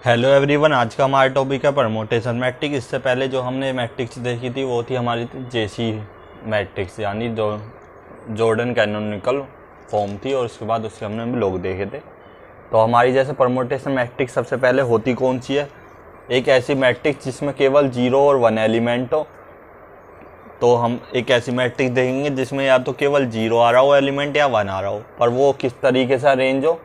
Hello everyone, आज का हमारा टॉपिक है परमोटेशन मैट्रिक्स। इससे पहले जो हमने मैट्रिक्स देखी थी वो थी हमारी जेसी मैट्रिक्स, यानी जो जॉर्डन कैनोनिकल फॉर्म थी, और उसके बाद उसके हमने लोग देखे थे। तो हमारी जैसे परमोटेशन मैट्रिक्स सबसे पहले होती कौन सी है? एक ऐसी मैट्रिक्स जिसमें केवल 0 और 1 एलिमेंट हो। तो हम एक ऐसी मैट्रिक्स देखेंगे जिसमें या तो केवल 0 आ रहा हो एलिमेंट या 1 आ रहा हो, पर वो किस तरीके से अरेंज हो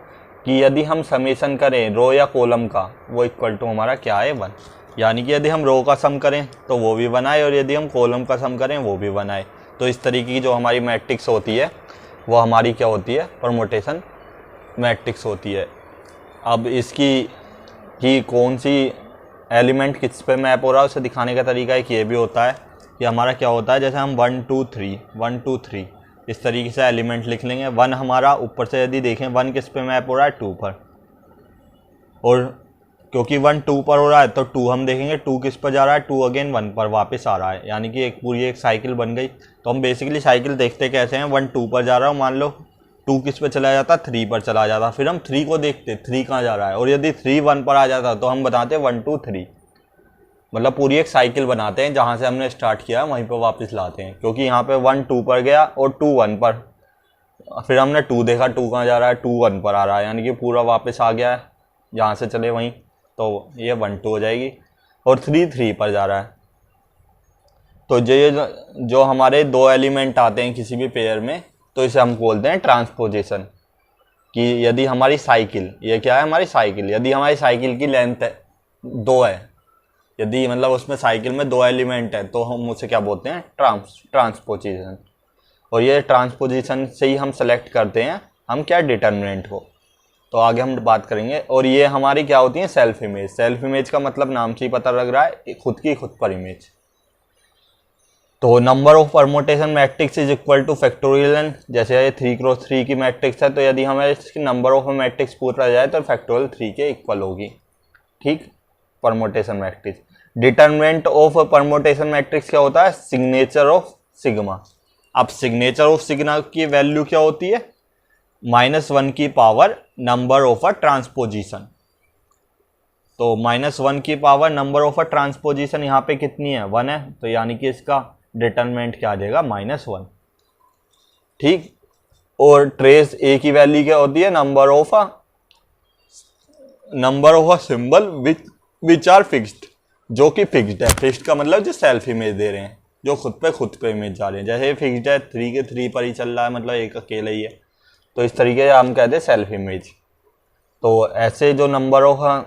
कि यदि हम समेशन करें रो या कॉलम का, वो इक्वल टू हमारा क्या है 1। यानी कि यदि हम रो का सम करें तो वो भी 1 आए, और यदि हम कॉलम का सम करें वो भी 1 आए। तो इस तरीके की जो हमारी मैट्रिक्स होती है वो हमारी क्या होती है? परमोटेशन मैट्रिक्स होती है। अब इसकी कि कौन सी एलिमेंट किस पे मैप हो रहा है उसे दिखाने का तरीका एक ये भी होता है कि हमारा क्या होता है, जैसे हम 1 2 3 इस तरीके से एलिमेंट लिख लेंगे। 1 हमारा ऊपर से यदि देखें 1 किस पे मैप हो रहा है? 2 पर, और क्योंकि 1 2 पर हो रहा है तो 2 हम देखेंगे 2 किस पर जा रहा है? 2 अगेन 1 पर वापस आ रहा है, यानी कि एक पूरी एक साइकिल बन गई। तो हम बेसिकली साइकिल देखते कैसे हैं? 1 2 पर जा रहा हूँ, मान लो 2 किस पे चला जाता? 3 पर चला जाता, फिर हम 3 को देखते 3 कहाँ जा रहा है, और यदि 3 1 पर आ जाता तो हम बताते 1 2 3। मतलब पूरी एक साइकिल बनाते हैं, जहाँ से हमने स्टार्ट किया वहीं पर वापस लाते हैं, क्योंकि यहाँ पे 1 2 पर गया और 2 1 पर, फिर हमने 2 देखा 2 कहाँ जा रहा है? 2 1 पर आ रहा है, यानी कि पूरा वापस आ गया है जहाँ से चले वहीं। तो ये 1 2 हो जाएगी, और 3 3 पर जा रहा है। तो ये जो हमारे दो एलिमेंट आते हैं किसी भी पेयर में, तो इसे हम बोलते हैं ट्रांसपोजिशन। कि यदि हमारी साइकिल, ये क्या है हमारी साइकिल, यदि हमारी साइकिल की लेंथ है 2 है, यदि मतलब उसमें साइकिल में 2 एलिमेंट है, तो हम उसे क्या बोलते हैं? ट्रांसपोजिशन। और ये ट्रांसपोजिशन से ही हम सेलेक्ट करते हैं हम क्या? डिटर्मिनेंट को। तो आगे हम बात करेंगे। और ये हमारी क्या होती है? Self image. सेल्फ इमेज का मतलब नाम से ही पता लग रहा है, खुद की खुद पर इमेज। तो number of permutation matrix is equal to factorial n. जैसे ये 3x3 की मैट्रिक्स है, तो यदि हमें इसकी नंबर ऑफ मैट्रिक्स पूछा जाए तो फैक्टोरियल 3 के इक्वल होगी। ठीक, permutation matrix. Determinant of permutation matrix क्या होता है? Signature of sigma. अब सिग्नेचर ऑफ सिग्मा की वैल्यू क्या होती है? -1 की power number of a transposition. तो -1 की power number of a transposition यहाँ पे कितनी है? 1 है, तो यानी कि इसका डिटर्मिनेंट क्या आ जाएगा? -1। ठीक, और ट्रेस ए की वैल्यू क्या होती है? Number of a symbol which are fixed, जो कि फिक्स्ड है। फिक्स्ड का मतलब जो सेल्फ इमेज दे रहे हैं, जो खुद पे इमेज जा रहे हैं। जैसे फिक्स्ड है 3 के 3 पर ही चल रहा है, मतलब एक अकेला ही है, तो इस तरीके से हम कहते हैं सेल्फ इमेज। तो ऐसे जो नंबर ऑफ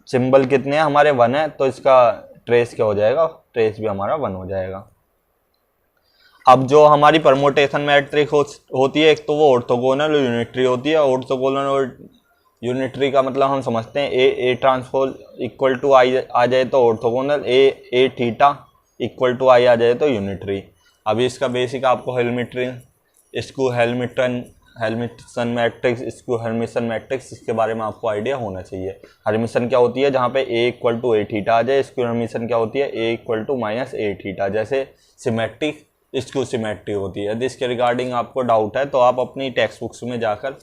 सिंबल कितने हैं हमारे? 1 है, तो इसका ट्रेस क्या हो जाएगा? ट्रेस भी हमारा 1 हो जाएगा। अब जो हमारी परमोटेशन मैट्रिक्स होती है, एक तो वो ऑर्थोगोनल और यूनिटरी होती है। ऑर्थोगोनल और यूनिटरी का मतलब हम समझते हैं A transpose equal to I आ जाए तो orthogonal, A theta equal to I आ जाए तो यूनिटरी। अभी इसका बेसिक आपको हेल्मिटन मैट्रिक्स, इसको हर्मिशन मैट्रिक्स, इसके बारे में आपको आइडिया होना चाहिए। हर्मिशन क्या होती है? जहाँ पे A equal to A theta आ जाए। इसको हर्मिशन क्या होती है? A equal to minus A theta. जैसे सिमेट्रिक, इसको सिमेट्री होती है। यदि इसके रिगार्डिंग आपको डाउट है तो आप अपनी टेक्स्ट बुक्स में जाकर,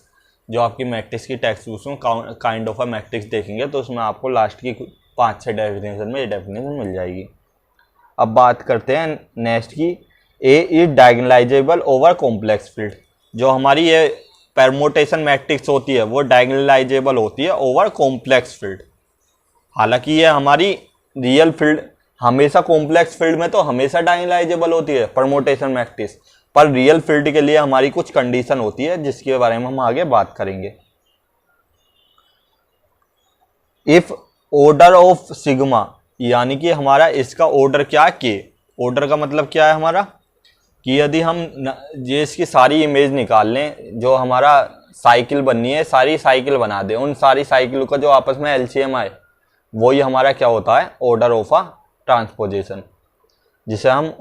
जो आपकी मैट्रिक्स की टेक्स्ट बुक्स में काइंड ऑफ अ मैट्रिक्स देखेंगे, तो उसमें आपको लास्ट की 5-6 डेफिनेशन में ये डेफिनेशन मिल जाएगी। अब बात करते हैं नेक्स्ट की, A is diagonalisable over complex field. जो हमारी ये परमोटेशन मैट्रिक्स होती है वो डायगोनलाइजेबल होती है ओवर कॉम्प्लेक्स फील्ड। हालांकि ये हमारी रियल फील्ड, हमेशा कॉम्प्लेक्स फील्ड में तो हमेशा डायगोनलाइजेबल होती है परमोटेशन मैट्रिक्स, पर रियल फील्ड के लिए हमारी कुछ कंडीशन होती है जिसके बारे में हम आगे बात करेंगे। इफ ऑर्डर ऑफ सिग्मा, यानी कि हमारा इसका ऑर्डर क्या है? के। ऑर्डर का मतलब क्या है हमारा? कि यदि हम ये इसकी सारी इमेज निकाल लें, जो हमारा साइकिल बननी है, सारी साइकिल बना दें, उन सारी साइकिल का जो आपस में एलसीएम आए, वही हमारा क्या होता है? ऑर्डर ऑफ अ ट्रांसपोजिशन, जिसे हम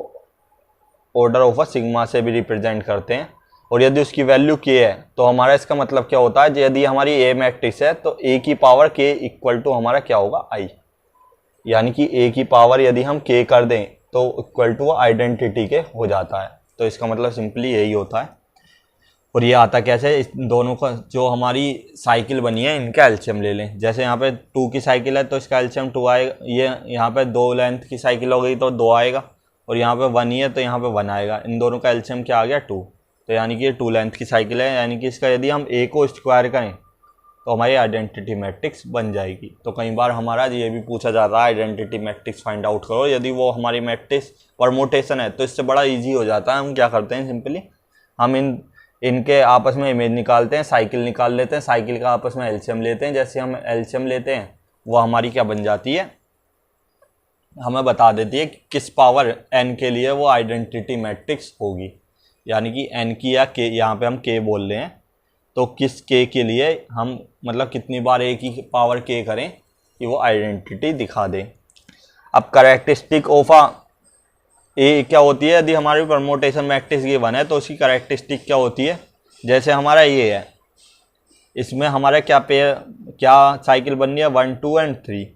ऑर्डर ऑफ अ सिग्मा से भी रिप्रेजेंट करते हैं। और यदि उसकी वैल्यू के है तो हमारा इसका मतलब क्या होता है? यदि हमारी ए मैट्रिक्स है तो ए की पावर के इक्वल टू हमारा क्या होगा? आई। यानी कि ए की पावर यदि हम के कर दें तो इक्वल टू आइडेंटिटी के हो जाता है। तो इसका मतलब सिंपली यही होता है। और ये आता कैसे, इस दोनों का जो हमारी साइकिल बनी है इनका एलसीएम ले लें। जैसे यहाँ पे 2 की साइकिल है तो इसका एलसीएम 2 आएगा, ये यहाँ पे 2 लेंथ की साइकिल हो गई तो 2 आएगा, और यहाँ पे 1 ही है तो यहाँ पे 1 आएगा। इन दोनों का एलसीएम क्या आ गया 2, तो यानी कि ये 2 लेंथ की साइकिल है, यानी कि इसका यदि हम ए को स्क्वायर करें तो हमारी आइडेंटिटी मैट्रिक्स बन जाएगी। तो कई बार हमारा ये भी पूछा जाता है आइडेंटिटी मैट्रिक्स फाइंड आउट करो, यदि वो हमारी मैट्रिक्स परमोटेशन है तो इससे बड़ा ईजी हो जाता है। हम क्या करते हैं, सिंपली हम इनके आपस में इमेज निकालते हैं, साइकिल निकाल लेते हैं, साइकिल का आपस में एलसीएम लेते हैं। जैसे हम एलसीएम लेते हैं वो हमारी क्या बन जाती है, हमें बता देती है कि किस पावर n के लिए वो आइडेंटिटी मैट्रिक्स होगी। यानी कि n की या k, यहाँ पे हम k बोल रहे हैं, तो किस k के लिए हम मतलब कितनी बार a की पावर k करें कि वो आइडेंटिटी दिखा दें। अब करेक्टरिस्टिक ऑफ ए क्या होती है, यदि हमारी परमोटेशन मैट्रिक्स गिवन है तो उसकी करेक्टरिस्टिक क्या होती है। जैसे हमारा ये है, इसमें हमारा क्या साइकिल बननी है 1 2 एंड 3।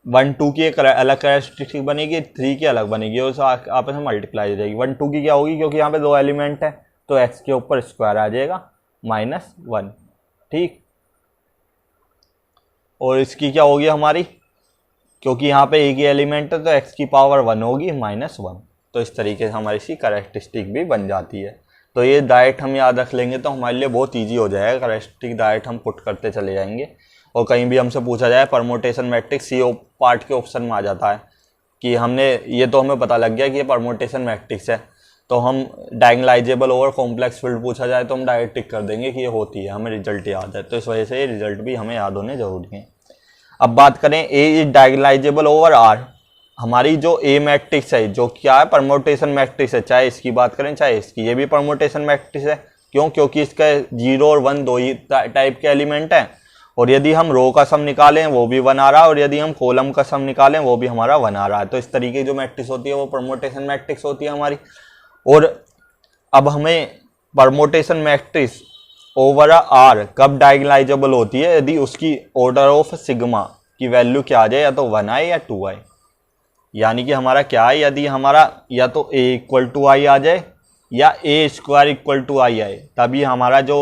1 2 की एक अलग करेक्टरिस्टिक बनेगी, 3 की अलग बनेगी, और आपस में मल्टीप्लाई हो जाएगी। 1 2 की क्या होगी, क्योंकि यहाँ पे 2 एलिमेंट है तो x के ऊपर स्क्वायर आ जाएगा -1, ठीक। और इसकी क्या होगी हमारी, क्योंकि यहाँ पे एक ही एलिमेंट है तो x की पावर 1 होगी -1। तो इस तरीके से हमारी इसकी करेक्टरिस्टिक भी बन जाती है। तो ये डायरेक्ट हम याद रख लेंगे तो हमारे लिए बहुत इजी हो जाएगा, करेक्टरिस्टिक डायरेक्ट हम पुट करते चले जाएंगे। और कहीं भी हमसे पूछा जाए परमोटेशन मैट्रिक्स, सी पार्ट के ऑप्शन में आ जाता है कि हमने ये तो हमें पता लग गया कि ये परमोटेशन मैट्रिक्स है, तो हम डायगोनलाइजेबल ओवर कॉम्प्लेक्स फील्ड पूछा जाए तो हम डायरेक्ट टिक कर देंगे कि ये होती है, हमें रिजल्ट याद है। तो इस वजह से ये रिजल्ट भी हमें याद होने जरूरी है। अब बात करें ए इज डायगोनलाइजेबल ओवर आर। हमारी जो ए मैट्रिक्स है जो क्या है, परमोटेशन मैट्रिक्स है, चाहे इसकी बात करें चाहे इसकी, ये भी परमोटेशन मैट्रिक्स है। क्यों, क्योंकि इसका 0 और 1 दो ही टाइप के एलिमेंट हैं, और यदि हम रो का सम निकालें वो भी 1 आ रहा है, और यदि हम कॉलम का सम निकालें वो भी हमारा 1 आ रहा है। तो इस तरीके की जो मैट्रिक्स होती है वो परमोटेशन मैट्रिक्स होती है हमारी। और अब हमें परमोटेशन मैट्रिक्स ओवर आर कब डायगोनलाइजेबल होती है, यदि उसकी ऑर्डर ऑफ सिग्मा की वैल्यू क्या आ जाए, या तो 1 आए या 2 आए। यानी कि हमारा क्या है, यदि हमारा या तो a इक्वल टू आई आ जाए या a स्क्वायर इक्वल टू आई आए, तभी हमारा जो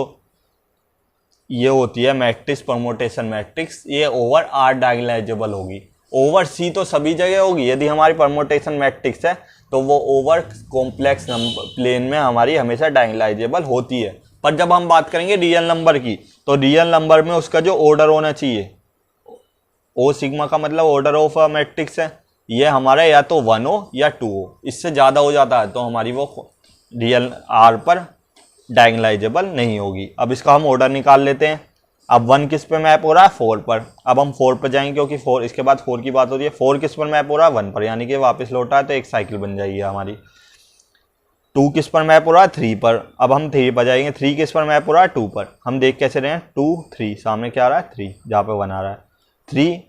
ये होती है मैट्रिक्स परमोटेशन मैट्रिक्स, ये ओवर आर डायगोनलाइजेबल होगी। ओवर सी तो सभी जगह होगी, यदि हमारी परमोटेशन मैट्रिक्स है तो वो ओवर कॉम्प्लेक्स प्लेन में हमारी हमेशा डायगोनलाइजेबल होती है। पर जब हम बात करेंगे रियल नंबर की, तो रियल नंबर में उसका जो ऑर्डर होना चाहिए, ओ सिग्मा का मतलब ऑर्डर ऑफ मैट्रिक्स है, ये हमारा या तो 1 हो या 2 हो, इससे ज़्यादा हो जाता है तो हमारी वो रियल आर पर डायगोनलाइजेबल नहीं होगी। अब इसका हम ऑर्डर निकाल लेते हैं। अब 1 किस पे मैप हो रहा है, 4 पर। अब हम 4 पर जाएंगे क्योंकि 4 इसके बाद 4 की बात हो रही है। 4 किस पर मैप हो रहा है, 1 पर, यानी कि वापस लौटा है तो एक साइकिल बन जाएगी हमारी। 2 किस पर मैप हो रहा है, 3 पर। अब हम 3 पर जाएंगे। 3 किस पर मैप हो रहा है, 2 पर। हम देख कैसे रहे हैं, 2 3, सामने क्या आ रहा है 3, जहाँ पे 1 आ रहा है। 3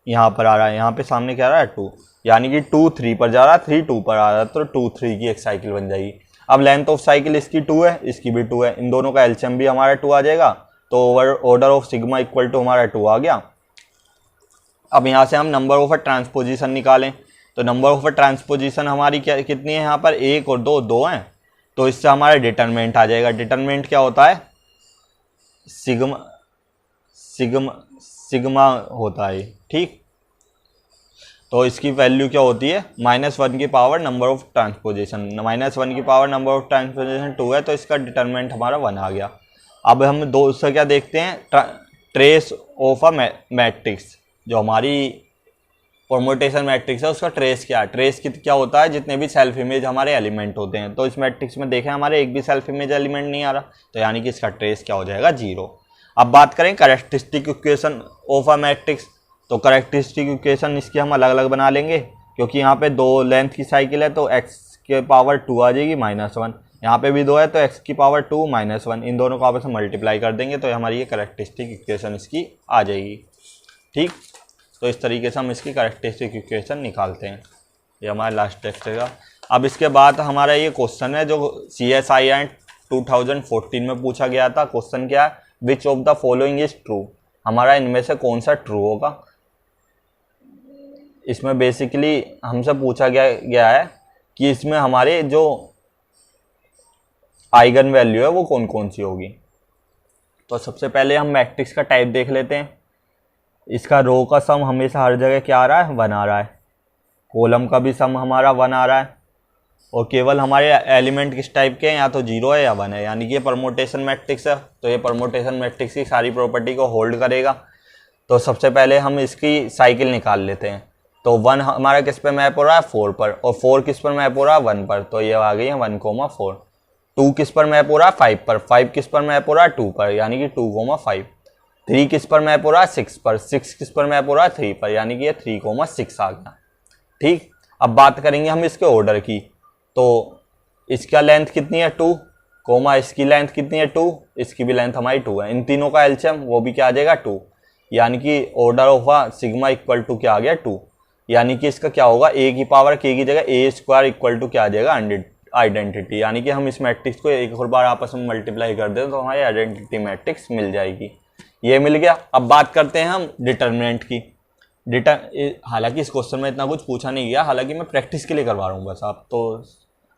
यहाँ पर आ रहा है, यहाँ पे सामने क्या आ रहा है 2, यानी कि 2 3 पर जा रहा है, 3 2 पर आ रहा है, तो 2 3 की एक साइकिल बन जाएगी। अब लेंथ ऑफ साइकिल इसकी 2 है, इसकी भी 2 है, इन दोनों का एलसीएम भी हमारा 2 आ जाएगा, तो order of sigma equal to हमारा 2 आ गया। अब यहाँ से हम नंबर ऑफ ट्रांसपोजिशन निकालें, तो नंबर ऑफ ट्रांसपोजिशन हमारी क्या कितनी है, यहाँ पर 1 और 2 2 हैं, तो इससे हमारा डिटरमिनेंट आ जाएगा। डिटरमिनेंट क्या होता है, सिग्मा सिग्मा सिग्मा होता है, ठीक। तो इसकी वैल्यू क्या होती है, -1 की पावर नंबर ऑफ ट्रांसपोजिशन, -1 की पावर नंबर ऑफ ट्रांसपोजिशन 2 है, तो इसका डिटरमिनेंट हमारा 1 आ गया। अब हम दो से क्या देखते हैं, ट्रेस ऑफ अ मैट्रिक्स, जो हमारी परम्यूटेशन मैट्रिक्स है उसका ट्रेस क्या है। ट्रेस क्या होता है, जितने भी सेल्फ इमेज हमारे एलिमेंट होते हैं, तो इस मैट्रिक्स में देखें हमारे एक भी सेल्फ इमेज एलिमेंट नहीं आ रहा, तो यानी कि इसका ट्रेस क्या हो जाएगा, 0। अब बात करें characteristic equation of a matrix, तो कैरेक्टरिस्टिक इक्वेशन इसकी हम अलग अलग बना लेंगे, क्योंकि यहाँ पे 2 लेंथ की साइकिल है तो x के पावर 2 आ जाएगी -1, यहाँ पे भी 2 है तो x की पावर 2 -1, इन दोनों को आपस में मल्टीप्लाई कर देंगे तो हमारी ये कैरेक्टरिस्टिक इक्वेशन इसकी आ जाएगी, ठीक। तो इस तरीके से हम इसकी कैरेक्टरिस्टिक इक्वेशन निकालते हैं। ये हमारा लास्ट टेक्स्ट है। अब इसके बाद हमारा ये क्वेश्चन है जो CSIR 2014 में पूछा गया था। क्वेश्चन क्या है, विच of the following is true, हमारा इनमें से कौन सा ट्रू होगा। इसमें बेसिकली हमसे पूछा गया है कि इसमें हमारे जो आइगन वैल्यू है वो कौन कौन सी होगी। तो सबसे पहले हम मैट्रिक्स का टाइप देख लेते हैं। इसका रो का सम हमेशा हर जगह क्या आ रहा है, 1 आ रहा है। कॉलम का भी सम हमारा 1 आ रहा है। और केवल हमारे एलिमेंट किस टाइप के हैं, या तो 0 है या 1 है, यानी कि ये परमोटेशन मैट्रिक्स है। तो ये परमोटेशन मैट्रिक्स की सारी प्रॉपर्टी को होल्ड करेगा। तो सबसे पहले हम इसकी साइकिल निकाल लेते हैं। तो 1 हमारा किस पे मैप हो रहा है, 4 पर, और 4 किस पर मैप हो रहा है, 1 पर। तो ये आ गई है 1,4। 2 किस पर मैप हो रहा है, 5 पर। 5 किस पर मैप हो रहा है, 2 पर, यानी कि 2,5। 3 किस पर मैप हो रहा है, 6 पर। 6 किस पर मैप हो रहा है, 3 पर, यानी कि ये 3,6 आ गया। ठीक, अब बात करेंगे हम इसके ऑर्डर की। तो इसका लेंथ कितनी है, 2, इसकी लेंथ कितनी है, 2, इसकी भी लेंथ हमारी 2 है। इन तीनों का एलसीएम वो भी क्या आ जाएगा, 2, यानी कि order of sigma equal to क्या आ गया, 2। यानी कि इसका क्या होगा, ए की पावर के की जगह ए स्क्वायर इक्वल टू क्या आ जाएगा, आइडेंटिटी। यानी कि हम इस मैट्रिक्स को एक और बार आपस में मल्टीप्लाई कर दें तो हमारी आइडेंटिटी मैट्रिक्स मिल जाएगी। ये मिल गया। अब बात करते हैं हम डिटर्मिनेंट की। हालांकि इस क्वेश्चन में इतना कुछ पूछा नहीं गया, हालांकि मैं प्रैक्टिस के लिए करवा रहा हूँ बस, आप तो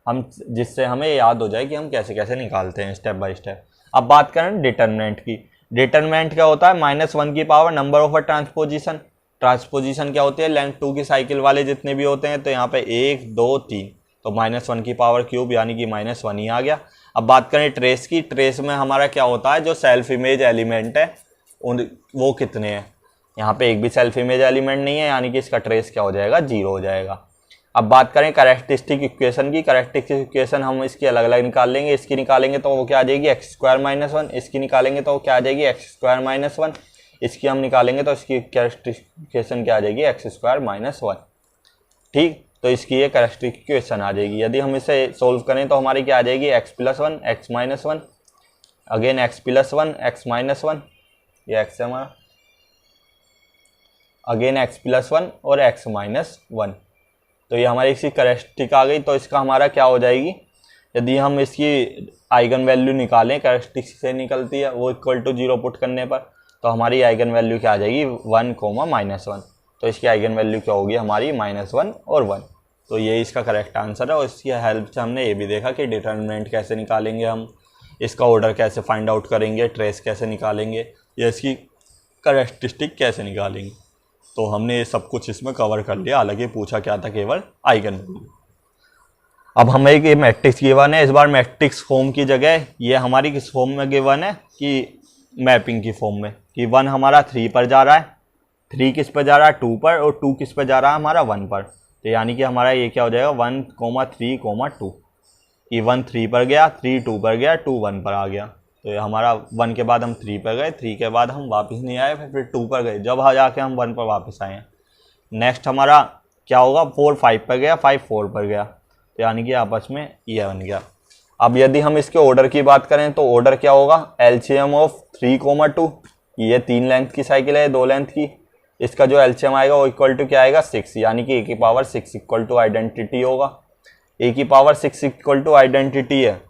हम जिससे हमें याद हो जाए कि हम कैसे कैसे निकालते हैं स्टेप बाय स्टेप। अब बात करें डिटर्मिनेंट की। डिटर्मिनेंट क्या होता है, -1 की power number of a transposition. Transposition क्या होती है, लेंथ 2 की साइकिल वाले जितने भी होते हैं। तो यहाँ पे 1 2 3, तो -1 की पावर क्यूब, यानी कि -1 ही आ गया। अब बात करें ट्रेस की। ट्रेस में हमारा क्या होता है, जो सेल्फ इमेज एलिमेंट है वो कितने हैं। यहाँ पे एक भी सेल्फ इमेज एलिमेंट नहीं है, यानी कि इसका ट्रेस क्या हो जाएगा, 0 हो जाएगा। अब बात करें कैरेक्टरिस्टिक इक्वेशन की। कैरेक्टरिस्टिक इक्वेशन हम इसकी अलग अलग निकाल लेंगे। इसकी निकालेंगे तो वो क्या आ जाएगी, x² - 1। इसकी निकालेंगे तो वो क्या आ जाएगी, x² - 1। इसकी हम निकालेंगे तो इसकी कैरेक्टरिस्टिक इक्वेशन क्या आ जाएगी, x² - 1। ठीक, तो इसकी ये कैरेक्टरिस्टिक इक्वेशन आ जाएगी। यदि हम इसे सोल्व करें तो हमारी क्या आ जाएगी, x+1 x - 1, again x+1 x - 1, ये x है हमारा, अगेन x+1 और x - 1। तो ये हमारी इसकी कैरेक्टरिस्टिक आ गई। तो इसका हमारा क्या हो जाएगी, यदि हम इसकी आइगन वैल्यू निकालें, कैरेक्टरिस्टिक से निकलती है, वो इक्वल टू 0 पुट करने पर, तो हमारी आइगन वैल्यू क्या आ जाएगी, 1, -1। तो इसकी आइगन वैल्यू क्या होगी हमारी, -1 और 1। तो ये इसका करेक्ट आंसर है। और इसकी हेल्प से हमने ये भी देखा कि डिटर्मिनेंट कैसे निकालेंगे हम, इसका ऑर्डर कैसे फाइंड आउट करेंगे, ट्रेस कैसे निकालेंगे, या इसकी कैरेक्टरिस्टिक कैसे निकालेंगे। तो हमने ये सब कुछ इसमें कवर कर लिया। हालांकि पूछा क्या था, केवल आइगन वैल्यू। अब हमें एक ये मैट्रिक्स गिवन है। इस बार मैट्रिक्स फॉर्म की जगह ये हमारी किस फॉर्म में गिवन है, कि मैपिंग की फॉर्म में, कि 1 हमारा 3 पर जा रहा है, 3 किस पर जा रहा है, 2 पर, और 2 किस पर जा रहा है हमारा, 1 पर। तो यानी कि हमारा ये क्या हो जाएगा, 1, 3, 2। कि 1 3 पर गया, 3 2 पर गया, 2 1 पर आ गया। तो ये हमारा 1 के बाद हम 3 पर गए, 3 के बाद हम वापस नहीं आए, फिर 2 पर गए, जब जाके हम 1 पर वापस आए हैं। नेक्स्ट हमारा क्या होगा, 4 5 पर गया, 5 4 पर गया। तो यानी कि आपस में ये बन गया। अब यदि हम इसके ऑर्डर की बात करें तो ऑर्डर क्या होगा, एलसीएम ऑफ 3, 2। ये 3 लेंथ की साइकिल है, 2 लेंथ की। इसका जो एलसीएम आएगा वो इक्वल टू क्या आएगा, 6, यानी कि a की पावर 6 इक्वल टू आइडेंटिटी होगा। a की पावर 6 इक्वल टू आइडेंटिटी है,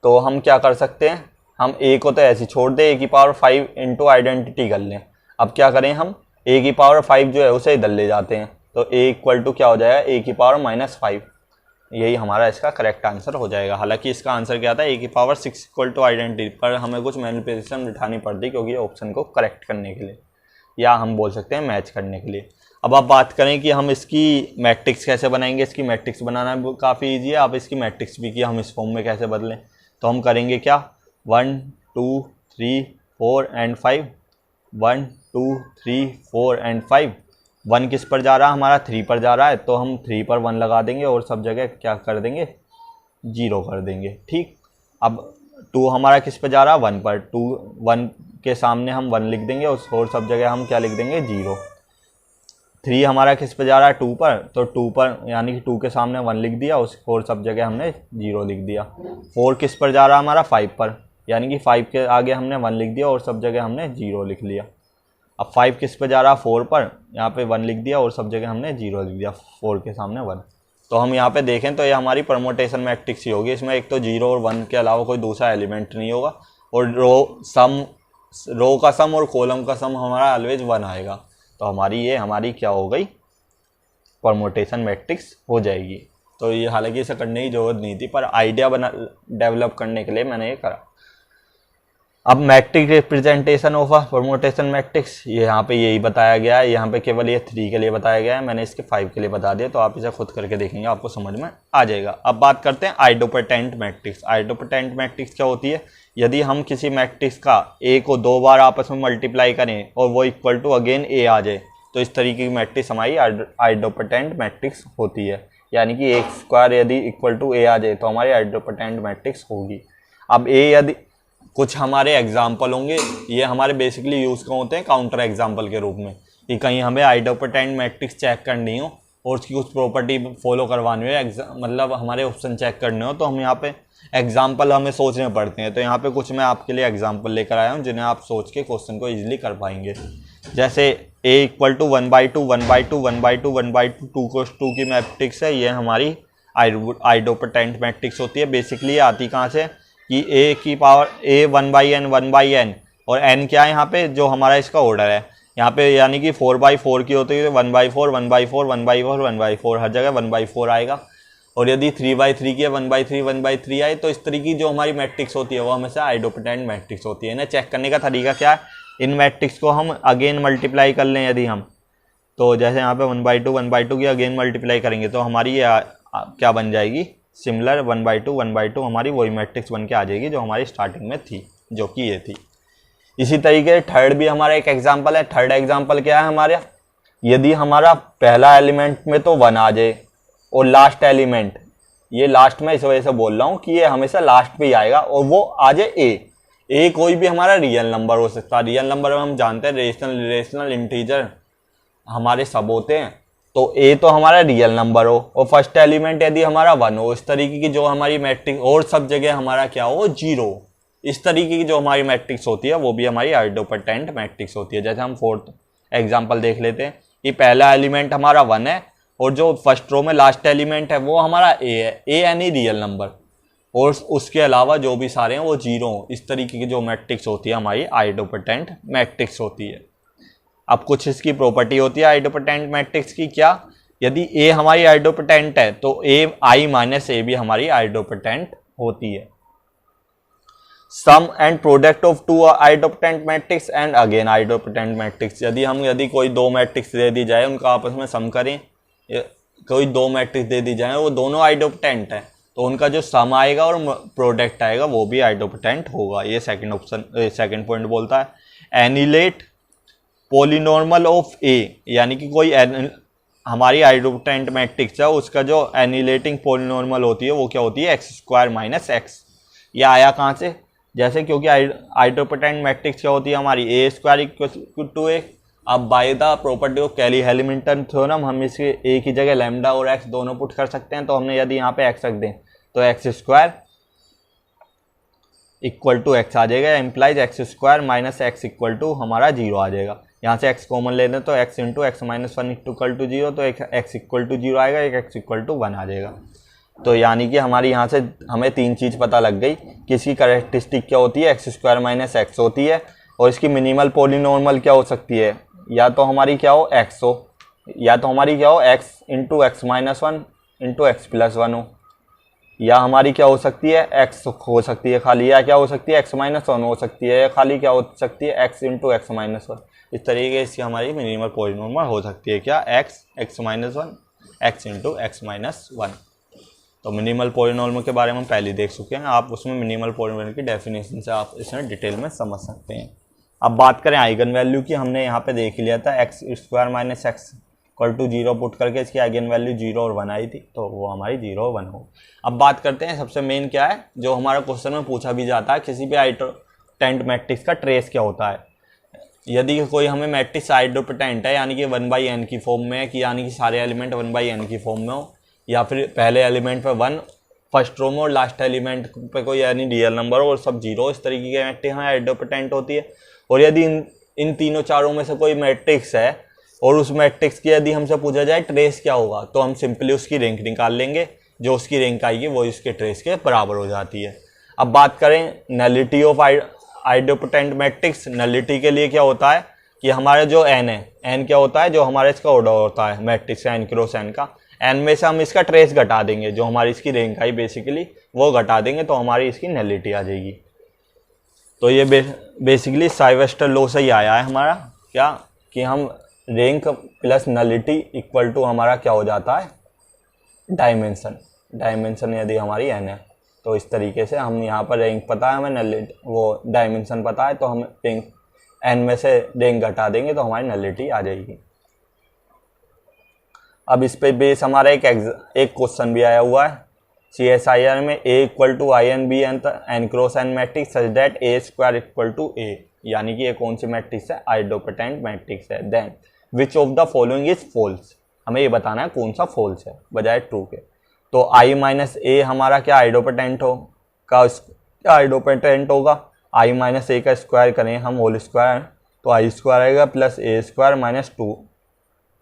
तो हम क्या कर सकते हैं, हम a को तो ऐसे छोड़ दें, a की पावर 5 इंटू आइडेंटिटी कर लें। अब क्या करें, हम a की पावर 5 जो है उसे इधर ले जाते हैं, तो a इक्वल टू क्या हो जाएगा, a की पावर -5। यही हमारा इसका करेक्ट आंसर हो जाएगा। हालांकि इसका आंसर क्या था, a की पावर 6 इक्वल टू आइडेंटिटी, पर हमें कुछ मैनिपुलेशन बिठानी पड़ती क्योंकि ऑप्शन को करेक्ट करने के लिए, या हम बोल सकते हैं मैच करने के लिए। अब आप बात करें कि हम इसकी मैट्रिक्स कैसे बनाएंगे। इसकी मैट्रिक्स बनाना काफ़ी ईजी है। आप इसकी मैट्रिक्स भी कि हम इस फॉर्म में कैसे बदलें, तो हम करेंगे क्या, 1 2 3 4 एंड 5, 1 2 3 4 एंड 5। 1 किस पर जा रहा है हमारा, 3 पर जा रहा है, तो हम 3 पर 1 लगा देंगे और सब जगह क्या कर देंगे, 0 कर देंगे। ठीक, अब 2 हमारा किस पर जा रहा है, 1 पर, 1 के सामने हम 1 लिख देंगे और सब जगह हम क्या लिख देंगे, 0। 3 हमारा किस पर जा रहा है, 2 पर, तो 2 पर यानी कि 2 के सामने 1 लिख दिया और सब जगह हमने 0 लिख दिया। 4 किस पर जा रहा है हमारा, 5 पर, यानी कि 5 के आगे हमने 1 लिख दिया और सब जगह हमने 0 लिख लिया। अब 5 किस पर जा रहा है, 4 पर, यहाँ पे 1 लिख दिया और सब जगह हमने 0 लिख दिया, 4 के सामने 1। तो हम यहाँ पे देखें तो ये हमारी परमोटेशन मैट्रिक्स ही होगी। इसमें एक तो 0 और 1 के अलावा कोई दूसरा एलिमेंट नहीं होगा, और रो का सम और कॉलम का सम हमारा ऑलवेज 1 आएगा। तो हमारी क्या हो गई, परमोटेशन मैट्रिक्स हो जाएगी। तो ये हालांकि इसे करने की जरूरत नहीं थी, पर आइडिया डेवलप करने के लिए मैंने ये करा। अब matrix representation of a permutation matrix, ये यहाँ पे यही बताया गया है, यहाँ पे केवल ये 3 के लिए बताया गया है, मैंने इसके 5 के लिए बता दिया, तो आप इसे खुद करके देखेंगे आपको समझ में आ जाएगा। अब बात करते हैं आइडोपेटेंट मैट्रिक्स। आइडोपेटेंट मैट्रिक्स क्या होती है? यदि हम किसी मैट्रिक्स का ए को 2 बार आपस में मल्टीप्लाई करें और वो इक्वल टू अगेन ए आ जाए, तो इस तरीके की मैट्रिक्स हमारी आइडोपेटेंट मैट्रिक्स होती है। यानी कि एक स्क्वायर यदि इक्वल टू ए आ जाए तो हमारी आइडोपेटेंट मैट्रिक्स होगी। अब ए यदि कुछ हमारे एग्जाम्पल होंगे, ये हमारे बेसिकली यूज़ का होते हैं काउंटर एग्जाम्पल के रूप में, कि कहीं हमें आइडोपेटेंट मैट्रिक्स चेक करनी हो और उसकी कुछ प्रॉपर्टी फॉलो करवानी हो, मतलब हमारे ऑप्शन चेक करने हो, तो हम यहाँ पे एग्जाम्पल हमें सोचने पड़ते हैं। तो यहाँ पे कुछ मैं आपके लिए एग्जाम्पल लेकर आया हूँ जिन्हें आप सोच के क्वेश्चन को ईजिली कर पाएंगे। जैसे ए इक्वल टू 1/2 1/2 1/2 1/2 2 की मैट्रिक्स है, ये हमारी आइडोपेटेंट मैट्रिक्स होती है। बेसिकली ये आती कहाँ से कि ए की पावर ए 1/n 1/n और n क्या है यहाँ पे, जो हमारा इसका ऑर्डर है यहाँ पे, यानी कि 4/4 की होती है, 1/4 1/4 1/4 1/4 हर जगह 1/4 आएगा। और यदि 3/3 की 1/3 1/3 आए, तो इस तरीके की जो हमारी मैट्रिक्स होती है वो हमेशा आइडोपेटेंट मैट्रिक्स होती है। इन्हें चेक करने का तरीका क्या है, इन मैट्रिक्स को हम अगेन मल्टीप्लाई कर लें यदि हम, तो जैसे यहाँ पे 1/2 की अगेन मल्टीप्लाई करेंगे तो हमारी ये क्या बन जाएगी, सिमिलर 1/2 हमारी वही मैट्रिक्स बन के आ जाएगी जो हमारी स्टार्टिंग में थी, जो कि ये थी। इसी तरीके थर्ड भी हमारा एक एग्जाम्पल है। थर्ड एग्जाम्पल क्या है हमारा, यदि हमारा पहला एलिमेंट में तो 1 आ जाए और लास्ट एलिमेंट, ये लास्ट में इस वजह से बोल रहा हूँ कि ये हमेशा लास्ट पे ही आएगा, और वो आ जाए ए कोई भी हमारा रियल नंबर हो सकता है। रियल नंबर में हम जानते हैं रेशनल इंटीजर हमारे सब होते हैं, तो ए तो हमारा रियल नंबर हो और फर्स्ट एलिमेंट यदि हमारा 1 हो, इस तरीके की जो हमारी मैट्रिक्स, और सब जगह हमारा क्या हो 0, इस तरीके की जो हमारी मैट्रिक्स होती है वो भी हमारी आइडोपेटेंट मैट्रिक्स होती है। जैसे हम फोर्थ एग्जांपल देख लेते हैं कि पहला एलिमेंट हमारा 1 है और जो फर्स्ट रो में लास्ट एलिमेंट है वो हमारा ए है, ए यानी रियल नंबर, और उसके अलावा जो भी सारे हैं वो 0। इस तरीके की जो मैट्रिक्स होती है हमारी आइडोपेटेंट मैट्रिक्स होती है। अब कुछ इसकी प्रॉपर्टी होती है आइडोपेटेंट मैट्रिक्स की, क्या, यदि ए हमारी आइडोपेटेंट है तो ए आई माइनस ए भी हमारी आइडोपेटेंट होती है। Sum and product of 2 idempotent matrix and again idempotent matrix, यदि कोई 2 मैट्रिक्स दे दी जाए, उनका आपस में सम करें, कोई 2 मैट्रिक्स दे दी जाए, वो दोनों आइडोपेटेंट है, तो उनका जो सम आएगा और प्रोडक्ट आएगा वो भी आइडोपेटेंट होगा। ये सेकंड पॉइंट बोलता है। एनिलेट पॉलिनॉर्मल ऑफ ए, यानी कि कोई हमारी आइडोपेटेंट मैट्रिक्स है उसका जो एनिलेटिंग पॉलिनॉर्मल होती है वो क्या होती है, x² - x। ये आया कहाँ से, जैसे क्योंकि आइडोपेटेंट मैट्रिक्स क्या होती है हमारी a² = a। अब by the property of Cayley Hamilton theorem हम इसके ए की जगह लैम्डा और x दोनों पुट कर सकते हैं। तो हमने यदि यहाँ पे x रख दें तो x² = x आ जाएगा, इम्प्लाइज x² - x = हमारा 0 आ जाएगा। यहाँ से x कॉमन ले लें तो x × x - 1 = 0, तो एक x = 0 आएगा, एक x = 1 आ जाएगा। तो यानी कि हमारी यहाँ से हमें 3 चीज़ पता लग गई कि इसकी कैरेक्टरिस्टिक क्या होती है, x² - x होती है, और इसकी मिनिमल पॉलिनॉर्मल क्या हो सकती है, या तो हमारी क्या हो x हो, या तो हमारी क्या हो x × x - 1 × x + 1 हो, या हमारी क्या हो सकती है x हो सकती है खाली, या क्या हो सकती है x - 1 हो सकती है, या खाली क्या हो सकती है x × x - 1। इस तरीके से हमारी मिनिमल पॉलिनॉर्मल हो सकती है क्या, x - 1 x × x - 1। तो मिनिमल पॉलिनॉर्मल के बारे में हम पहले देख चुके हैं, आप उसमें मिनिमल पॉलिनॉर्मल की डेफिनेशन से आप इसमें डिटेल में समझ सकते हैं। अब बात करें आइगन वैल्यू की, हमने यहाँ पे देख लिया था x² - x = 0 पुट करके इसकी आइगन वैल्यू 0 और 1 आई थी, तो वो हमारी 0 और 1 हो। अब बात करते हैं सबसे मेन क्या है, जो हमारा क्वेश्चन में पूछा भी जाता है, किसी भी आइडोपेटेंट मैट्रिक्स का ट्रेस क्या होता है। यदि कोई हमें मैट्रिक्स आइडोपेटेंट है, यानी कि 1/n की फॉर्म में है, कि यानी कि सारे एलिमेंट 1/n की फॉर्म में हो, या फिर पहले एलिमेंट पे 1 फर्स्ट रो में और लास्ट एलिमेंट पे कोई यानी रियल नंबर हो और सब 0, इस तरीके की मैट्रिक्स हमें आइडोपेटेंट होती है। और यदि इन तीनों चारों में से कोई मैट्रिक्स है और उस मैट्रिक्स की यदि हमसे पूछा जाए ट्रेस क्या होगा, तो हम सिंपली उसकी रैंक निकाल लेंगे, जो उसकी रैंक आएगी वो इसके ट्रेस के बराबर हो जाती है। अब बात करें नलिटी ऑफ आइडोपेटेंट मैट्रिक्स, नलिटी के लिए क्या होता है कि हमारा जो n है, n क्या होता है, जो हमारा इसका ऑर्डर होता है मैट्रिक्स n × n का, एन में से हम इसका ट्रेस घटा देंगे, जो हमारी इसकी रैंक आई बेसिकली वो घटा देंगे तो हमारी इसकी नलिटी आ जाएगी। तो ये बेसिकली साइवेस्टर लॉ से ही आया है हमारा क्या, कि हम rank plus nullity equal to हमारा क्या हो जाता है, डायमेंशन यदि हमारी एन है। तो इस तरीके से हम यहाँ पर रैंक पता है हमें, नलिटी वो डायमेंशन पता है, तो हम रैंक एन में से रैंक घटा देंगे तो हमारी नलिटी आ जाएगी। अब इस पे बेस हमारा एक क्वेश्चन भी आया हुआ है CSIR में, A equal to I N B N cross N matrix such that A square equal to A, यानी कि ये कौन सी मैट्रिक्स है, आइडोपेटेंट मैट्रिक्स है। Then which of the following is false, हमें ये बताना है कौन सा फॉल्स है बजाय ट्रू के। तो I माइनस ए हमारा क्या आइडोपेटेंट होगा, I माइनस ए का स्क्वायर करें हम होल स्क्वायर, तो आई स्क्वायर आएगा प्लस ए स्क्वायर माइनस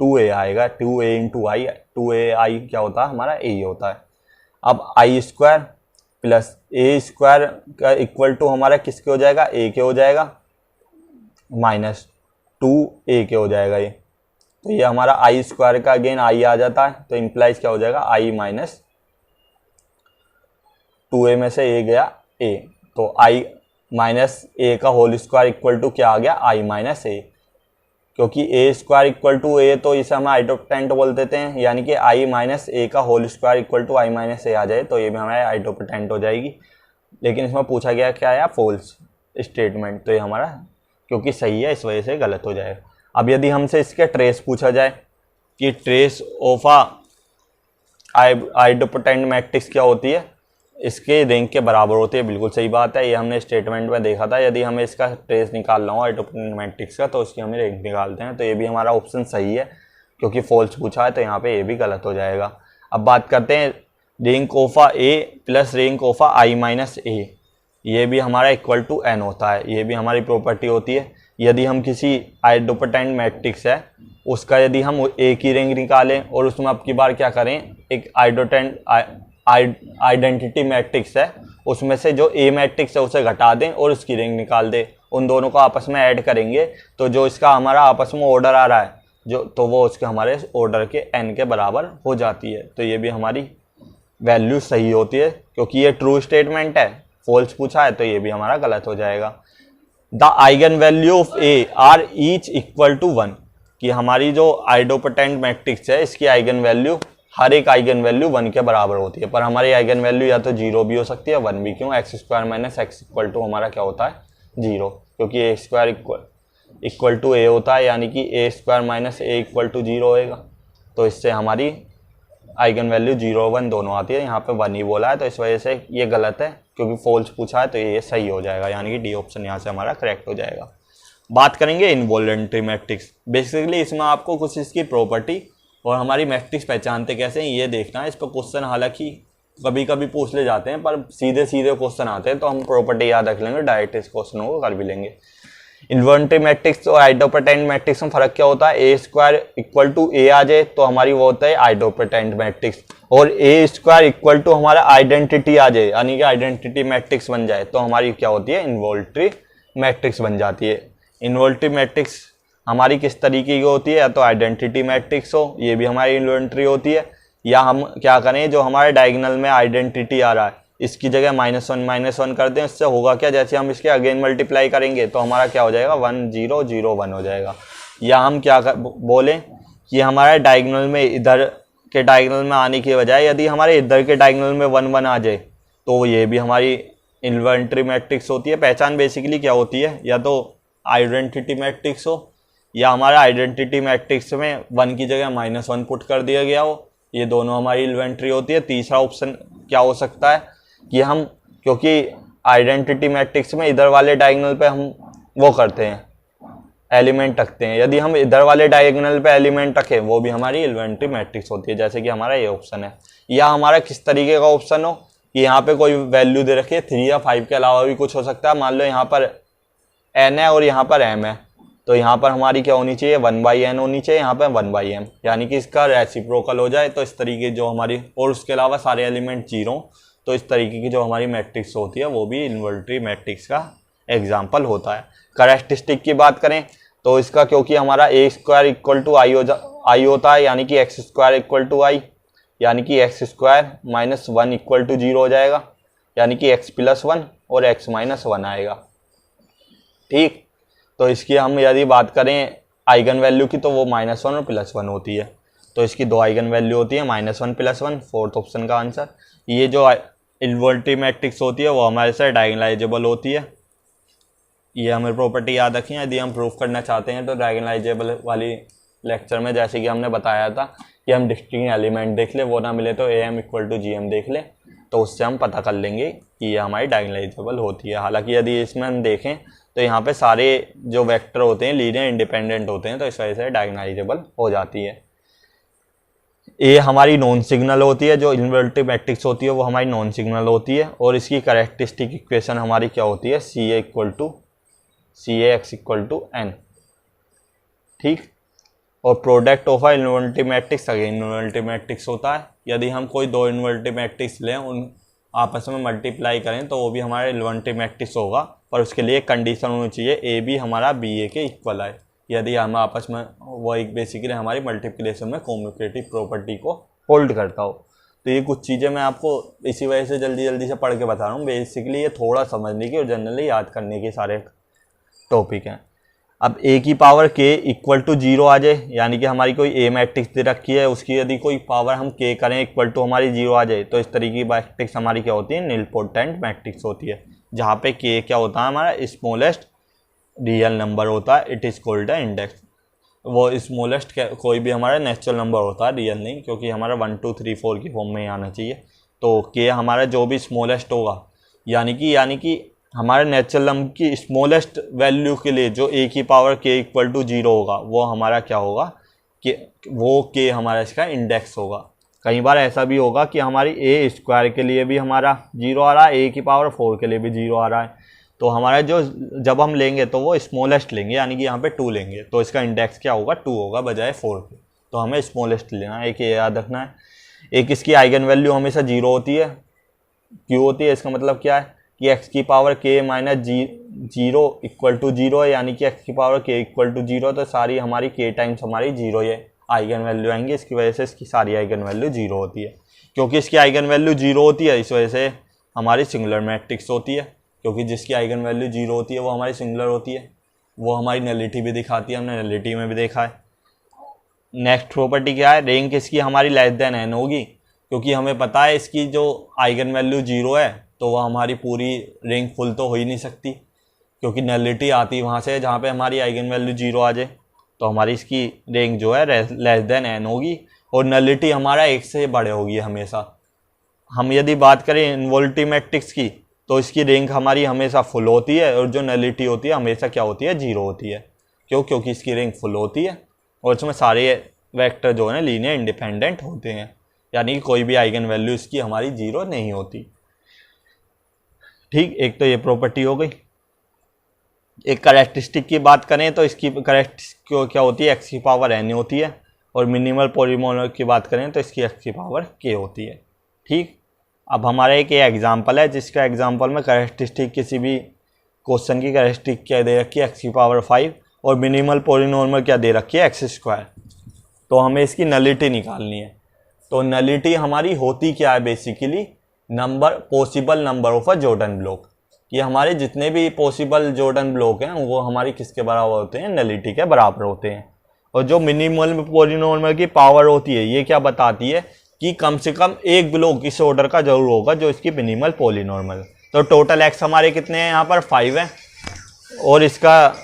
2a आएगा, 2a इंटू आई, 2ai क्या होता है हमारा a होता है। अब आई स्क्वायर प्लस ए स्क्वायर का इक्वल टू हमारा किसके हो जाएगा, a के हो जाएगा, माइनस 2a के हो जाएगा ये। तो ये हमारा आई स्क्वायर का अगेन आई आ जाता है, तो इम्प्लाइज क्या हो जाएगा, आई माइनस 2a में से a गया a, तो आई माइनस ए का होल स्क्वायर इक्वल टू क्या आ गया, आई माइनस ए, क्योंकि ए स्क्वायर इक्वल टू ए तो इसे हम आइडोपेटेंट बोल देते हैं, यानी कि आई माइनस ए का whole square equal to I minus A आ जाए तो ये भी हमारे आइडोपेटेंट हो जाएगी। लेकिन इसमें पूछा गया क्या है, फॉल्स स्टेटमेंट, तो ये हमारा क्योंकि सही है इस वजह से गलत हो जाएगा। अब यदि हमसे इसके ट्रेस पूछा जाए कि ट्रेस ऑफ आइडोपेटेंट मैट्रिक्स क्या होती है, इसके रैंक के बराबर होती है, बिल्कुल सही बात है, ये हमने स्टेटमेंट में देखा था। यदि हमें इसका ट्रेस निकालना हो आइडोपेटेंट मैट्रिक्स का तो उसकी हमें रैंक निकालते हैं, तो ये भी हमारा ऑप्शन सही है, क्योंकि फॉल्स पूछा है तो यहाँ पे ये भी गलत हो जाएगा। अब बात करते हैं rank of A plus rank of I minus A, ये भी हमारा इक्वल टू एन होता है, ये भी हमारी प्रॉपर्टी होती है। यदि हम किसी आइडोपेटेंट मैट्रिक्स है उसका यदि हम ए की रैंक निकालें और उसमें अब की बार क्या करें, एक आइडेंटिटी मैट्रिक्स है उसमें से जो ए मैट्रिक्स है उसे घटा दें और उसकी रैंक निकाल दें, उन दोनों को आपस में ऐड करेंगे तो जो इसका हमारा आपस में ऑर्डर आ रहा है जो, तो वो उसके हमारे ऑर्डर के एन के बराबर हो जाती है। तो ये भी हमारी वैल्यू सही होती है, क्योंकि ये ट्रू स्टेटमेंट है, फॉल्स पूछा है तो ये भी हमारा गलत हो जाएगा। The eigen value of A are each equal to 1, कि हमारी जो आइडोपेटेंट मैट्रिक्स है इसकी आइगन वैल्यू हर एक आइगन वैल्यू 1 के बराबर होती है, पर हमारी आइगन वैल्यू या तो 0 भी हो सकती है 1 भी, क्यों, X square minus X equal to हमारा क्या होता है 0, क्योंकि A square equal to A होता है, यानी कि A square minus A equal to 0 होएगा। तो इससे हमारी आइगन वैल्यू 0 1 दोनों आती है, यहाँ पे 1 ही बोला है तो इस वजह से ये गलत है, क्योंकि फॉल्स पूछा है तो ये सही हो जाएगा, यानी कि डी ऑप्शन यहाँ से हमारा करेक्ट हो जाएगा। बात करेंगे इनवॉलंटरी मैट्रिक्स। बेसिकली इसमें आपको कुछ इसकी प्रॉपर्टी और हमारी मैट्रिक्स पहचानते कैसे हैं ये देखना है। इस पर क्वेश्चन हालांकि कभी कभी पूछ ले जाते हैं, पर सीधे सीधे क्वेश्चन आते हैं तो हम प्रॉपर्टी याद रख लेंगे, डायरेक्ट इस क्वेश्चनों को कर भी लेंगे। इन्वॉलंटरी मैट्रिक्स और आइडोपेटेंट मैट्रिक्स में फर्क क्या होता है, ए स्क्वायर इक्वल टू ए आ जाए तो हमारी वो होता है आइडोपेटेंट मैट्रिक्स, और ए स्क्वायर इक्वल टू हमारा आइडेंटिटी आ जाए यानी कि आइडेंटिटी मैट्रिक्स बन जाए तो हमारी क्या होती है, इन्वॉलंटरी मैट्रिक्स बन जाती है। इन्वॉलंटरी मैट्रिक्स हमारी किस तरीके की होती है, या तो आइडेंटिटी मैट्रिक्स हो, ये भी हमारी इन्वॉलंटरी होती है, या हम क्या करें जो हमारे डायगोनल में आइडेंटिटी आ रहा है इसकी जगह -1 कर दें। इससे होगा क्या, जैसे हम इसके अगेन मल्टीप्लाई करेंगे तो हमारा क्या हो जाएगा 1 0 0 1 हो जाएगा। या हम क्या बोलें कि हमारे डायगोनल में इधर के डायगोनल में आने की बजाय यदि हमारे इधर के डायगोनल में 1 1 आ जाए तो ये भी हमारी इन्वॉलंटरी मैट्रिक्स होती है। पहचान बेसिकली क्या होती है, या तो आइडेंटिटी मैट्रिक्स हो या हमारा आइडेंटिटी मैट्रिक्स में 1 की जगह -1 पुट कर दिया गया हो, ये दोनों हमारी इन्वेंट्री होती है। तीसरा ऑप्शन क्या हो सकता है कि हम, क्योंकि आइडेंटिटी मैट्रिक्स में इधर वाले डायगोनल पे हम वो करते हैं एलिमेंट रखते हैं, यदि हम इधर वाले डायगोनल पे एलिमेंट रखें वो भी हमारी इन्वेंट्री मैट्रिक्स होती है, जैसे कि हमारा ये ऑप्शन है। या हमारा किस तरीके का ऑप्शन हो कि यहाँ पे कोई वैल्यू दे रखी है 3 या 5 के अलावा भी कुछ हो सकता है। मान लो यहाँ पर n है और यहाँ पर m है, तो यहाँ पर हमारी क्या होनी चाहिए 1/n होनी चाहिए, यहाँ पे 1/m, यानी कि इसका रेसिप्रोकल हो जाए। तो इस तरीके जो हमारी, और उसके अलावा सारे एलिमेंट 0, तो इस तरीके की जो हमारी मैट्रिक्स होती है वो भी इन्वॉलंटरी मैट्रिक्स का एग्जाम्पल होता है। कैरेक्टरिस्टिक की बात करें तो इसका, क्योंकि हमारा A square equal to I होता है, यानी कि X square equal to I, यानी कि X square minus 1 equal to 0 हो जाएगा, यानी कि एक्स प्लस 1 और एक्स माइनस 1 आएगा। ठीक, तो इसकी हम यदि बात करें आइगन वैल्यू की तो वो -1 और +1 होती है। तो इसकी दो आइगन वैल्यू होती है -1 +1, फोर्थ ऑप्शन का आंसर। ये जो इन्वर्टिव मैट्रिक्स होती है वो हमारे साथ डायगोनलाइजेबल होती है। ये हमें प्रॉपर्टी याद रखी है। यदि हम प्रूफ करना चाहते हैं तो डायगोनलाइजेबल वाली लेक्चर में जैसे कि हमने बताया था कि हम डिस्टिंक्ट एलिमेंट देख ले, वो ना मिले तो AM = GM देख ले, तो उससे हम पता कर लेंगे कि ये हमारी डायगोनलाइजेबल होती है। हालांकि यदि इसमें हम देखें तो यहाँ पे सारे जो वेक्टर होते हैं लीनियर इंडिपेंडेंट होते हैं, तो इस वजह से डायगोनलाइजेबल हो जाती है। ये हमारी नॉन सिग्नल होती है, जो इन्वर्टिव मैट्रिक्स होती है वो हमारी नॉन सिग्नल होती है, और इसकी कैरेक्टरिस्टिक इक्वेशन हमारी क्या होती है, CAX = N। ठीक, और product of invertible matrix again invertible matrix होता है। यदि हम कोई दो इन्वर्टिव मैट्रिक्स लें, उन आपस में मल्टीप्लाई करें तो वो भी हमारा इन्वर्टिव मैट्रिक्स होगा, पर उसके लिए कंडीशन होनी चाहिए AB हमारा BA के इक्वल है। यदि हम आपस में वो एक बेसिकली हमारी मल्टीप्लिकेशन में कॉम्यूटेटिव प्रॉपर्टी को होल्ड करता हो। तो ये कुछ चीज़ें मैं आपको इसी वजह से जल्दी से पढ़ के बता रहा हूँ। बेसिकली ये थोड़ा समझने की और जनरली याद करने के सारे टॉपिक हैं। अब A की पावर K = 0 आ जाए, यानी कि हमारी कोई A मैट्रिक्स दे रखी है, उसकी यदि कोई पावर हम K करें इक्वल टू हमारी 0 आ जाए, तो इस तरीके की मैट्रिक्स हमारी क्या होती है, निलपोटेंट मैट्रिक्स होती है, जहाँ पे K क्या होता है, हमारा स्मॉलेस्ट रियल नंबर होता है। It is called the index. वो स्मॉलेस्ट कोई भी हमारा नेचुरल नंबर होता है, रियल नहीं, क्योंकि हमारा 1 2 3 4 की फॉर्म में ही आना चाहिए। तो K हमारा जो भी स्मॉलेस्ट होगा, यानी कि हमारे नेचुरल नंबर की स्मॉलेस्ट वैल्यू के लिए जो A की पावर K = 0 होगा, वो हमारा क्या होगा कि वो K हमारा इसका इंडेक्स होगा। कई बार ऐसा भी होगा कि हमारी A स्क्वायर के लिए भी हमारा 0 आ रहा है, A की पावर 4 के लिए भी 0 आ रहा है, तो हमारा जो जब हम लेंगे तो वो स्मॉलेस्ट लेंगे, यानी कि यहाँ पे 2 लेंगे, तो इसका इंडेक्स क्या होगा, 2 होगा बजाय 4 के। तो हमें स्मॉलेस्ट लेना है, एक ये याद रखना है। एक इसकी आइगन वैल्यू हमेशा 0 होती है। क्यों होती है, इसका मतलब क्या है कि x की पावर K - 0 = 0 है, यानी कि x की पावर K = 0, तो सारी हमारी K टाइम्स हमारी 0 ये आइगन वैल्यू आएंगी। इसकी वजह से इसकी सारी आइगन वैल्यू 0 होती है। क्योंकि इसकी आइगन वैल्यू 0 होती है, इस वजह से हमारी सिंगुलर मैट्रिक्स होती है, क्योंकि जिसकी आइगन वैल्यू 0 होती है वो हमारी सिंगुलर होती है। वो हमारी नलिटी भी दिखाती है, हमने नलिटी में भी देखा है। नेक्स्ट प्रॉपर्टी क्या है, रैंक इसकी हमारी n होगी, क्योंकि हमें पता है इसकी जो आइगन वैल्यू 0 है, तो वह हमारी पूरी रैंक फुल तो हो ही नहीं सकती, क्योंकि नलिटी आती वहाँ से जहाँ पे हमारी आइगन वैल्यू 0 आ जाए। तो हमारी इसकी रैंक जो है n होगी, और नलिटी हमारा 1 से बड़े होगी हमेशा। हम यदि बात करें इन्वर्टिव मैट्रिक्स की, तो इसकी रैंक हमारी हमेशा फुल होती है, और जो नलिटी होती है हमेशा क्या होती है, 0 होती है। क्यों, क्योंकि इसकी रैंक फुल होती है, और इसमें सारे वेक्टर जो है लीनियर इंडिपेंडेंट होते हैं, यानी कि कोई भी आइगन वैल्यू इसकी हमारी 0 नहीं होती। ठीक, एक तो ये प्रॉपर्टी हो गई। एक कैरेक्टरिस्टिक की बात करें तो इसकी कैरेक्टरिस्टिक क्या होती है, x की पावर n होती है, और मिनिमल पॉलीमोनल की बात करें तो इसकी x की पावर k होती है। ठीक, अब हमारा एक ये एग्जाम्पल है, जिसका एग्जाम्पल में कैरेक्टरिस्टिक किसी भी क्वेश्चन की कैरेक्टरिस्टिक क्या दे रखी है, x की पावर 5, और मिनिमल पॉलीनॉर्मल क्या दे रखी है, x²। तो हमें इसकी नलिटी निकालनी है। तो नलिटी हमारी होती क्या है, basically possible number of a Jordan block. ये हमारे जितने भी पॉसिबल जॉर्डन ब्लॉक हैं वो हमारी किसके बराबर होते हैं, नलिटी के बराबर होते हैं। और जो मिनिमल पॉलीनॉर्मल की पावर होती है, ये क्या बताती है कि कम से कम एक ब्लॉक इस ऑर्डर का जरूर होगा जो इसकी मिनिमल पॉलीनॉर्मल। तो टोटल एक्स हमारे कितने हैं, यहाँ पर 5 है, और इसका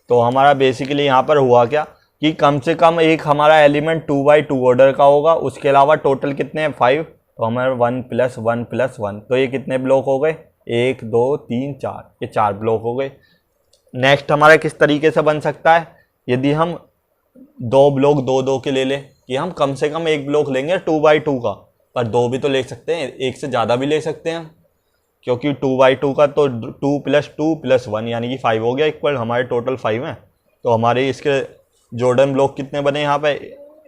हमारा बेसिकली यहाँ पर हुआ क्या कि कम से कम एक हमारा एलिमेंट 2/2 ऑर्डर का होगा, उसके अलावा टोटल कितने हैं, 5। तो हमारे 1 + 1 + 1, तो ये कितने ब्लॉक हो गए, 1 2 3 4, ये 4 ब्लॉक हो गए। नेक्स्ट हमारा किस तरीके से बन सकता है, यदि हम 2 ब्लॉक 2 के ले लें, कि हम कम से कम एक ब्लॉक लेंगे 2/2 का, पर 2 भी तो ले सकते हैं, एक से ज़्यादा भी ले सकते हैं, क्योंकि 2/2 का तो 2 + 2 + 1 यानी कि 5 हो गया इक्वल, हमारे टोटल 5 हैं। तो हमारे इसके जॉर्डन ब्लॉक कितने बने यहाँ पे,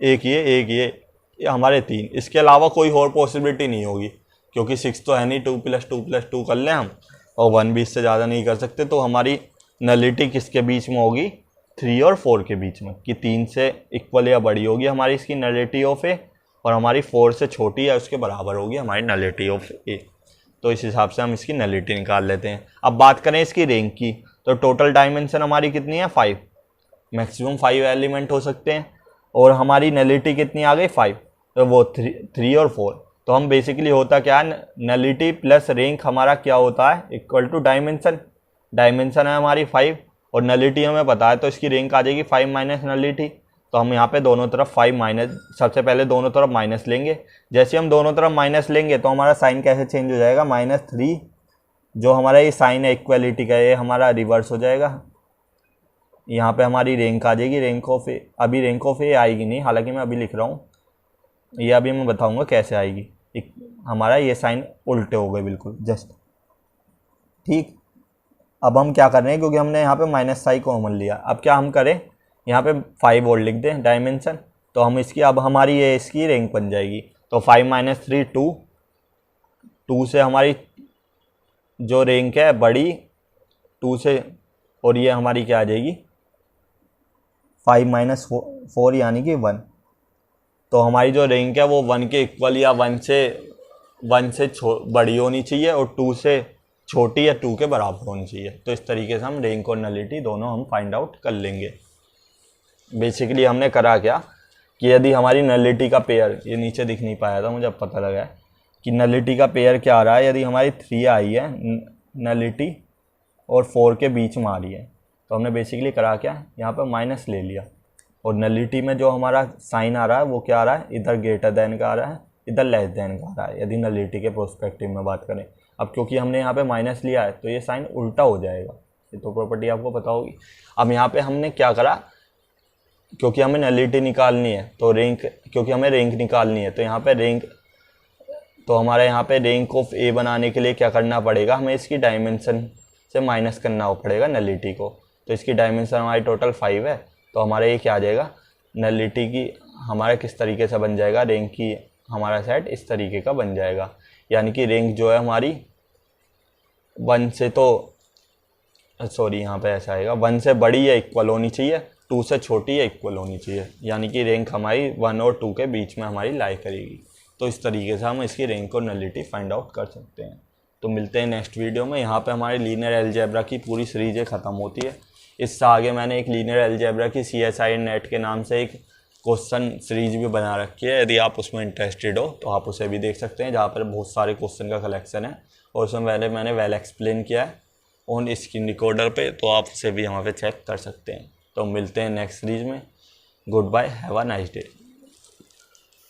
एक ये हमारे 3, इसके अलावा कोई और पॉसिबिलिटी नहीं होगी, क्योंकि 6 तो है नहीं, 2 + 2 + 2 कर लें हम, और 1 भी इससे ज़्यादा नहीं कर सकते। तो हमारी नलिटी किसके बीच में होगी, 3 और 4 के बीच में, कि 3 से इक्वल या बड़ी होगी हमारी इसकी नलिटी ऑफ ए, और हमारी 4 से छोटी या उसके बराबर होगी हमारी नलिटी ऑफ ए। तो इस हिसाब से हम इसकी नलिटी निकाल लेते हैं। अब बात करें इसकी रेंज की, तो टोटल डायमेंशन हमारी कितनी है 5, मैक्सिमम 5 एलिमेंट हो सकते हैं, और हमारी नलिटी कितनी आ गई 5, तो वो 3 और 4। तो हम बेसिकली होता क्या है, नलिटी प्लस रेंज हमारा क्या होता है इक्वल टू डायमेंशन। डायमेंशन है हमारी 5 और नलिटी हमें पता है, तो इसकी रेंज आ जाएगी 5 माइनस नलिटी। तो हम यहाँ पे दोनों तरफ 5 माइनस, सबसे पहले दोनों तरफ माइनस लेंगे। जैसे हम दोनों तरफ माइनस लेंगे तो हमारा साइन कैसे चेंज हो जाएगा, -3, जो हमारा ये साइन है इक्वलिटी का, ये हमारा रिवर्स हो जाएगा। यहाँ पे हमारी रैंक आ जाएगी, रैंक ऑफ ए। अभी रैंक ऑफ ए आएगी नहीं, हालांकि मैं अभी लिख रहा हूँ, ये अभी मैं बताऊँगा कैसे आएगी। हमारा ये साइन उल्टे हो गए बिल्कुल जस्ट, ठीक। अब हम क्या कर रहे हैं, क्योंकि हमने यहाँ पे माइनस साइन कॉमन लिया, अब क्या हम करें, यहाँ पे 5 और लिख दें डायमेंशन, तो हम इसकी, अब हमारी ये इसकी रैंक बन जाएगी। तो 5 माइनस 3 2 से हमारी जो रैंक है बड़ी 2 से, और ये हमारी क्या आ जाएगी 5 माइनस 4 यानी कि 1। तो हमारी जो रैंक है वो 1 के इक्वल या 1 से बड़ी होनी चाहिए, और 2 से छोटी या 2 के बराबर होनी चाहिए। तो इस तरीके से हम रैंक और नलिटी दोनों हम फाइंड आउट कर लेंगे। बेसिकली हमने करा क्या कि यदि हमारी नलिटी का पेयर, ये नीचे दिख नहीं पाया था मुझे, अब पता लगा है कि नलिटी का पेयर क्या आ रहा है। यदि हमारी 3 आई है नलिटी और 4 के बीच में आ रही है, तो हमने बेसिकली करा क्या, यहाँ पर माइनस ले लिया, और नलिटी में जो हमारा साइन आ रहा है वो क्या आ रहा है, इधर ग्रेटर देन का आ रहा है, इधर लेस देन का आ रहा है, यदि नलिटी के प्रोस्पेक्टिव में बात करें। अब क्योंकि हमने यहाँ पे माइनस लिया है तो ये साइन उल्टा हो जाएगा, ये तो प्रॉपर्टी आपको पता होगी। अब यहाँ पे हमने क्या करा, क्योंकि हमें नलिटी निकालनी है तो रैंक, क्योंकि हमें रैंक निकालनी है, तो यहाँ पे रैंक, तो हमारे यहाँ पे रैंक ऑफ ए बनाने के लिए क्या करना पड़ेगा, हमें इसकी डायमेंशन से माइनस करना पड़ेगा नलिटी को। तो इसकी डायमेंशन हमारी टोटल 5 है, तो हमारे ये क्या आ जाएगा, नलिटी की हमारा किस तरीके से बन जाएगा, रैंक की हमारा सेट इस तरीके का बन जाएगा। यानी कि रैंक जो है हमारी 1 से, तो सॉरी यहाँ पे ऐसा आएगा, 1 से बड़ी या इक्वल होनी चाहिए, 2 से छोटी या इक्वल होनी चाहिए, यानी कि रैंक हमारी 1 और 2 के बीच में हमारी लाई करेगी। तो इस तरीके से हम इसकी रैंक और नलिटी फाइंड आउट कर सकते हैं। तो मिलते हैं नेक्स्ट वीडियो में। यहाँ पे हमारी लीनियर अलजेब्रा की पूरी सीरीज़ ख़त्म होती है। इससे आगे मैंने एक लीनियर अलजेब्रा की CSI नेट के नाम से एक क्वेश्चन सीरीज भी बना रखी है, यदि आप उसमें इंटरेस्टेड हो तो आप उसे भी देख सकते हैं, जहाँ पर बहुत सारे क्वेश्चन का कलेक्शन है, और उसमें मैंने वेल एक्सप्लेन किया है ऑन स्क्रीन रिकॉर्डर पे, तो आप उसे भी वहाँ पे चेक कर सकते हैं। तो मिलते हैं नेक्स्ट सीरीज में। Goodbye, have a nice day.